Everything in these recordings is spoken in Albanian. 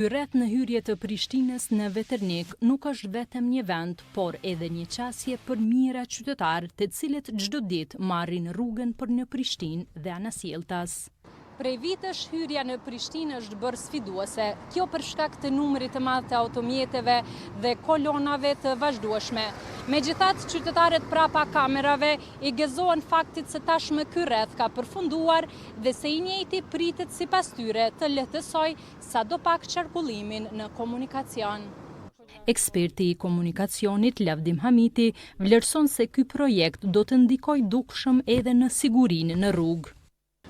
Rreth në hyrje të Prishtinës në Veternik nuk është vetëm një vend, por edhe një qasje për mijëra qytetarë të cilët çdo ditë marrin rrugën për në Prishtinë dhe anasjelltas. Prej vitesh hyrja në Prishtinë është bërë sfiduese, kjo për shkak të numrit të madh të automjeteve dhe kolonave të vazhdueshme. Megjithatë, qytetarët prapa kamerave i gëzohen faktit se tashmë ky rreth ka përfunduar dhe se i njëjti pritet sipas tyre të lehtësoj sadopak qarkullimin në komunikacion. Eksperti i komunikacionit Lavdim Hamiti vlerëson se ky projekt do të ndikojë dukshëm edhe në sigurinë në rrugë.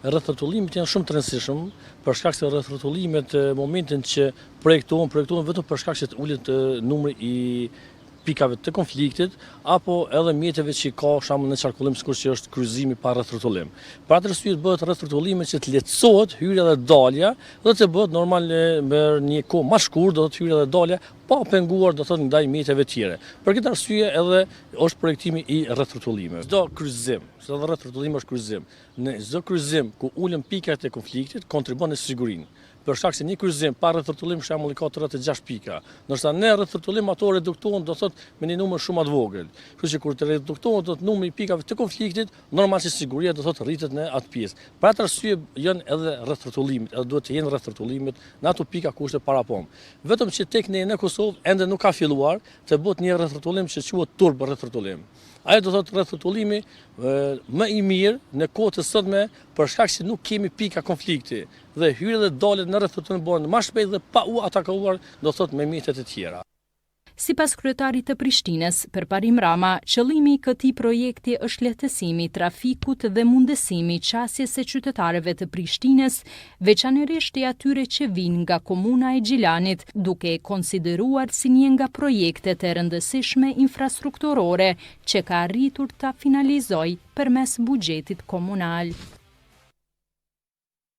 Rrethotullimet janë shumë të rëndësishëm, për shkak se rrethotullimet momentin që projektohen vetëm për shkak se të ulet numri i pikave të konfliktit, apo edhe mjeteve që ka shembull në qarkullim, sikur që është kryqëzimi pa rrethotullim. Për atë arsye bëhet rrethotullimet që të lehtësohet hyrja dhe dalja, dhe të bëhet normal me një kohë më shkurt, do të hyrja dhe dalja pa penguar, do thotë ndaj mjeteve tjera. Për këtë arsye edhe është projektimi i rrethotullimeve. Çdo kryqëzim, se edhe rrethotullim është kryqëzim. Në çdo kryqëzim ku ulen pikat e konfliktit kontribon në sigurinë. Për shkak se një kryqëzim pa rrethotullim shembull ka 36 pika. Ndërsa në rrethotullim ato reduktohen do thotë me një numër shumë të vogël. Kështu që kur të reduktohen do të numri i pikave të konfliktit, normal që siguria do thotë rritet në atë pjesë. Për atë arsye janë edhe rrethotullimet, edhe duhet të jenë rrethotullimet në ato pika ku është parapom. Vetëm që tek ne në Kosovë ende nuk ka filluar të bëhet një rrethotullim që quhet turbo rrethotullim. Ajo do thotë rrethotullimi më i mirë në kohë të sotme për shkak se nuk kemi pika konflikti dhe hyrjet dhe daljet në rrethotullim bëhen më shpejt dhe pa u atakuar, do thotë me mjetet e tjera. Sipas kryetarit të Prishtinës, Perparim Rama, qëllimi i këtij projekti është lehtësimi i trafikut dhe mundësimi i qasjes së qytetarëve të Prishtinës, veçanërisht e atyre që vijnë nga komuna e Gjilanit, duke e konsideruar si një nga projektet e rëndësishme infrastrukturore që ka arritur ta finalizojë përmes buxhetit komunal.